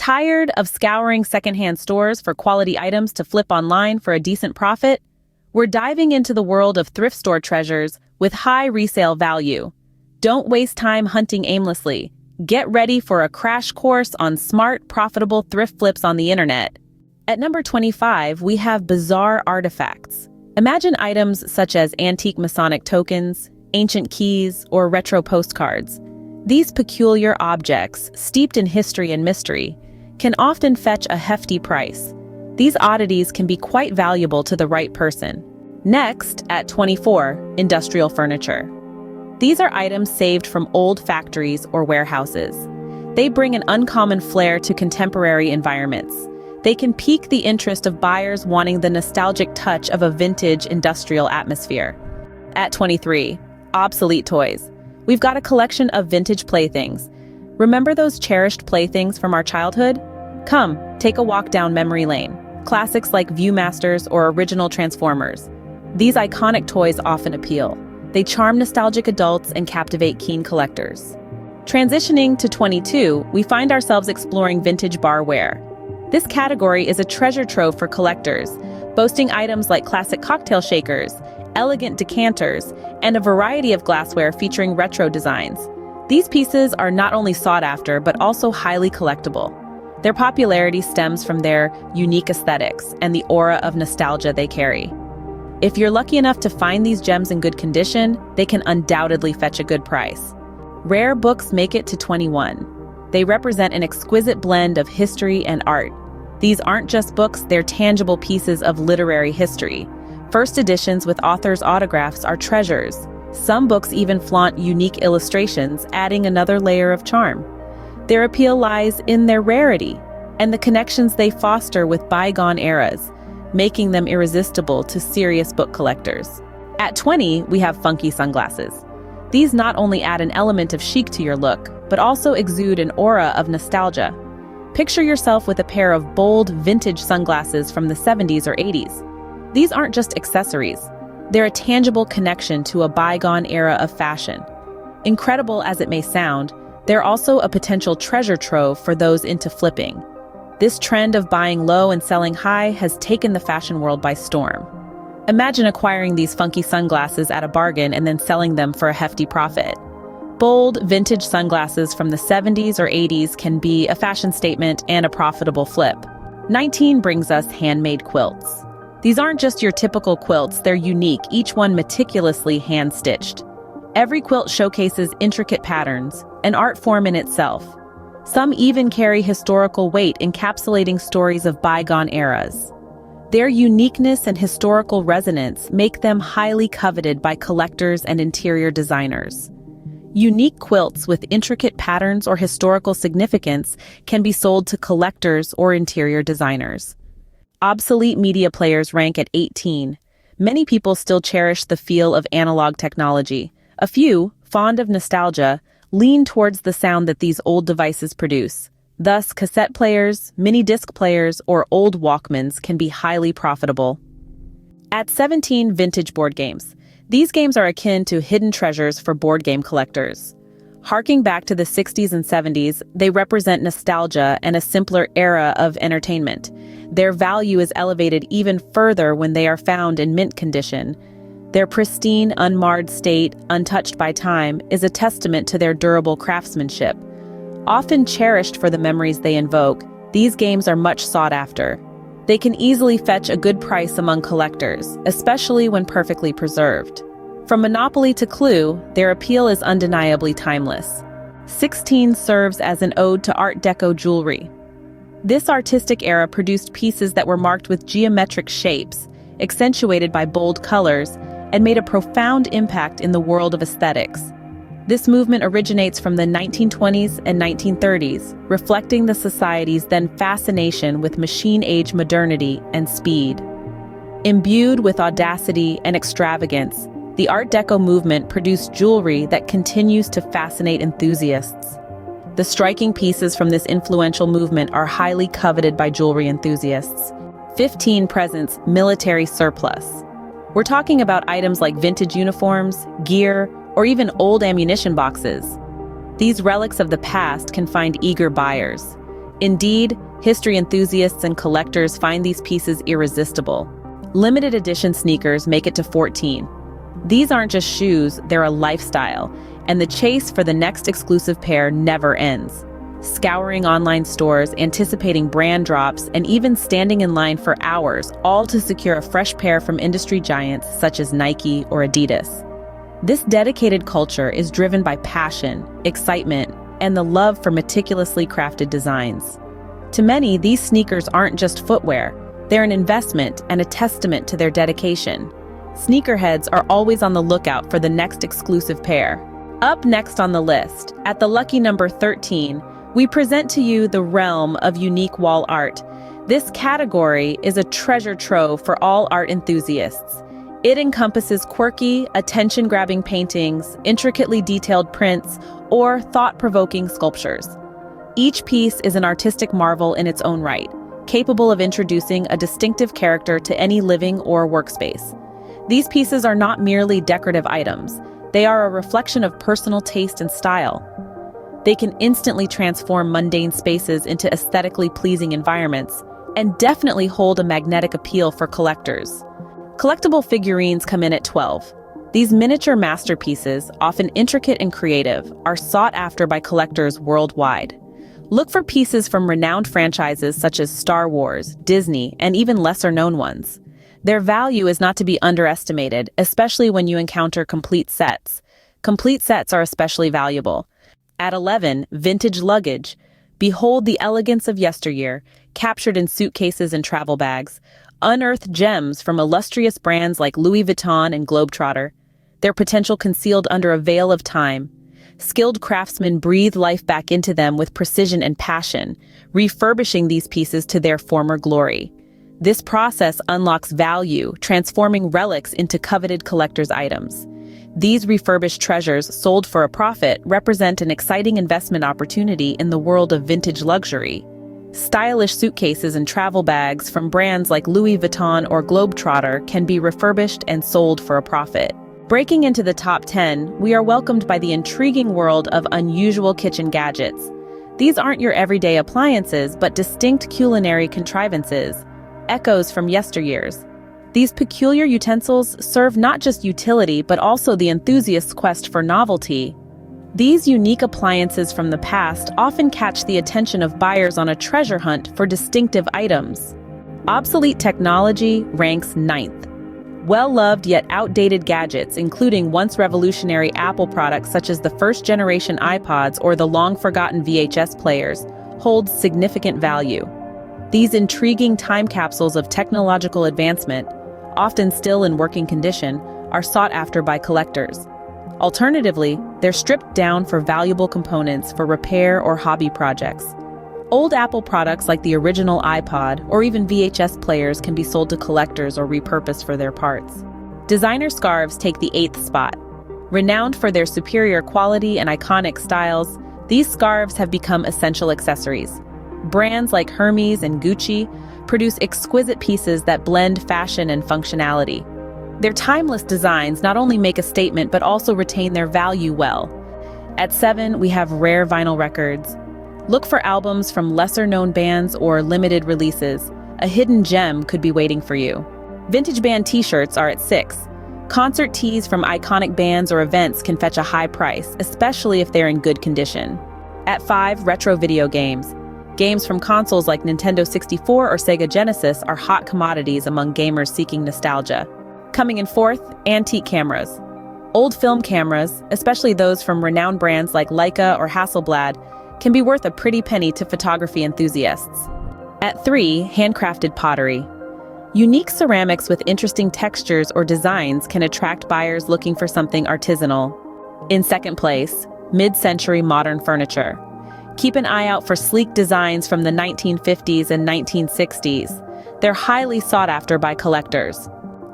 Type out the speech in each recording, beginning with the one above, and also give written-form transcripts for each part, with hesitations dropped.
Tired of scouring secondhand stores for quality items to flip online for a decent profit? We're diving into the world of thrift store treasures with high resale value. Don't waste time hunting aimlessly. Get ready for a crash course on smart, profitable thrift flips on the internet. At number 25, we have bizarre artifacts. Imagine items such as antique Masonic tokens, ancient keys, or retro postcards. These peculiar objects, steeped in history and mystery, can often fetch a hefty price. These oddities can be quite valuable to the right person. Next, at 24, industrial furniture. These are items saved from old factories or warehouses. They bring an uncommon flair to contemporary environments. They can pique the interest of buyers wanting the nostalgic touch of a vintage industrial atmosphere. At 23, obsolete toys. We've got a collection of vintage playthings. Remember those cherished playthings from our childhood? Come, take a walk down memory lane. Classics like Viewmasters or original Transformers. These iconic toys often appeal. They charm nostalgic adults and captivate keen collectors. Transitioning to 22, we find ourselves exploring vintage barware. This category is a treasure trove for collectors, boasting items like classic cocktail shakers, elegant decanters, and a variety of glassware featuring retro designs. These pieces are not only sought after, but also highly collectible. Their popularity stems from their unique aesthetics and the aura of nostalgia they carry. If you're lucky enough to find these gems in good condition, they can undoubtedly fetch a good price. Rare books make it to 21. They represent an exquisite blend of history and art. These aren't just books, they're tangible pieces of literary history. First editions with authors' autographs are treasures. Some books even flaunt unique illustrations, adding another layer of charm. Their appeal lies in their rarity and the connections they foster with bygone eras, making them irresistible to serious book collectors. At 20, we have funky sunglasses. These not only add an element of chic to your look, but also exude an aura of nostalgia. Picture yourself with a pair of bold, vintage sunglasses from the 70s or 80s. These aren't just accessories. They're a tangible connection to a bygone era of fashion. Incredible as it may sound, they're also a potential treasure trove for those into flipping. This trend of buying low and selling high has taken the fashion world by storm. Imagine acquiring these funky sunglasses at a bargain and then selling them for a hefty profit. Bold, vintage sunglasses from the 70s or 80s can be a fashion statement and a profitable flip. 19 brings us handmade quilts. These aren't just your typical quilts, they're unique, each one meticulously hand-stitched. Every quilt showcases intricate patterns, an art form in itself. Some even carry historical weight, encapsulating stories of bygone eras. Their uniqueness and historical resonance make them highly coveted by collectors and interior designers. Unique quilts with intricate patterns or historical significance can be sold to collectors or interior designers. Obsolete media players rank at 18. Many people still cherish the feel of analog technology. A few, fond of nostalgia, lean towards the sound that these old devices produce. Thus, cassette players, mini disc players, or old Walkmans can be highly profitable. At 17, vintage board games. These games are akin to hidden treasures for board game collectors. Harking back to the 60s and 70s, they represent nostalgia and a simpler era of entertainment. Their value is elevated even further when they are found in mint condition. Their pristine, unmarred state, untouched by time, is a testament to their durable craftsmanship. Often cherished for the memories they invoke, these games are much sought after. They can easily fetch a good price among collectors, especially when perfectly preserved. From Monopoly to Clue, their appeal is undeniably timeless. 16 serves as an ode to Art Deco jewelry. This artistic era produced pieces that were marked with geometric shapes, accentuated by bold colors, and made a profound impact in the world of aesthetics. This movement originates from the 1920s and 1930s, reflecting the society's then fascination with machine-age modernity and speed. Imbued with audacity and extravagance, the Art Deco movement produced jewelry that continues to fascinate enthusiasts. The striking pieces from this influential movement are highly coveted by jewelry enthusiasts. 15 presents military surplus. We're talking about items like vintage uniforms, gear, or even old ammunition boxes. These relics of the past can find eager buyers. Indeed, history enthusiasts and collectors find these pieces irresistible. Limited edition sneakers make it to 14. These aren't just shoes, they're a lifestyle, and the chase for the next exclusive pair never ends. Scouring online stores, anticipating brand drops, and even standing in line for hours, all to secure a fresh pair from industry giants such as Nike or Adidas. This dedicated culture is driven by passion, excitement, and the love for meticulously crafted designs. To many, these sneakers aren't just footwear, they're an investment and a testament to their dedication. Sneakerheads are always on the lookout for the next exclusive pair. Up next on the list, at the lucky number 13, we present to you the realm of unique wall art. This category is a treasure trove for all art enthusiasts. It encompasses quirky, attention-grabbing paintings, intricately detailed prints, or thought-provoking sculptures. Each piece is an artistic marvel in its own right, capable of introducing a distinctive character to any living or workspace. These pieces are not merely decorative items. They are a reflection of personal taste and style. They can instantly transform mundane spaces into aesthetically pleasing environments, and definitely hold a magnetic appeal for collectors. Collectible figurines come in at 12. These miniature masterpieces, often intricate and creative, are sought after by collectors worldwide. Look for pieces from renowned franchises such as Star Wars, Disney, and even lesser-known ones. Their value is not to be underestimated, especially when you encounter complete sets. Complete sets are especially valuable. At 11, vintage luggage. Behold the elegance of yesteryear, captured in suitcases and travel bags. Unearthed gems from illustrious brands like Louis Vuitton and Globetrotter, their potential concealed under a veil of time. Skilled craftsmen breathe life back into them with precision and passion, refurbishing these pieces to their former glory. This process unlocks value, transforming relics into coveted collector's items. These refurbished treasures, sold for a profit, represent an exciting investment opportunity in the world of vintage luxury. Stylish suitcases and travel bags from brands like Louis Vuitton or Globetrotter can be refurbished and sold for a profit. Breaking into the top 10, we are welcomed by the intriguing world of unusual kitchen gadgets. These aren't your everyday appliances, but distinct culinary contrivances, echoes from yesteryears. These peculiar utensils serve not just utility, but also the enthusiast's quest for novelty. These unique appliances from the past often catch the attention of buyers on a treasure hunt for distinctive items. Obsolete technology ranks 9th. Well-loved yet outdated gadgets, including once revolutionary Apple products such as the first-generation iPods or the long-forgotten VHS players, hold significant value. These intriguing time capsules of technological advancement, often still in working condition, are sought after by collectors. Alternatively, they're stripped down for valuable components for repair or hobby projects. Old Apple products like the original iPod or even VHS players can be sold to collectors or repurposed for their parts. Designer scarves take the 8th spot. Renowned for their superior quality and iconic styles, these scarves have become essential accessories. Brands like Hermes and Gucci produce exquisite pieces that blend fashion and functionality. Their timeless designs not only make a statement but also retain their value well. At 7, we have rare vinyl records. Look for albums from lesser-known bands or limited releases. A hidden gem could be waiting for you. Vintage band t-shirts are at 6. Concert tees from iconic bands or events can fetch a high price, especially if they're in good condition. At 5, retro video games. Games from consoles like Nintendo 64 or Sega Genesis are hot commodities among gamers seeking nostalgia. Coming in 4th, antique cameras. Old film cameras, especially those from renowned brands like Leica or Hasselblad, can be worth a pretty penny to photography enthusiasts. At 3, handcrafted pottery. Unique ceramics with interesting textures or designs can attract buyers looking for something artisanal. In 2nd place, mid-century modern furniture. Keep an eye out for sleek designs from the 1950s and 1960s. They're highly sought after by collectors.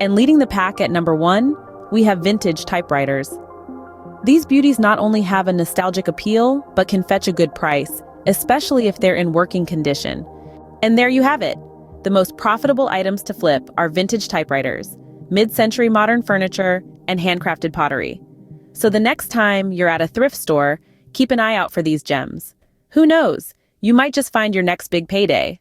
And leading the pack at number 1, we have vintage typewriters. These beauties not only have a nostalgic appeal, but can fetch a good price, especially if they're in working condition. And there you have it. The most profitable items to flip are vintage typewriters, mid-century modern furniture, and handcrafted pottery. So the next time you're at a thrift store, keep an eye out for these gems. Who knows? You might just find your next big payday.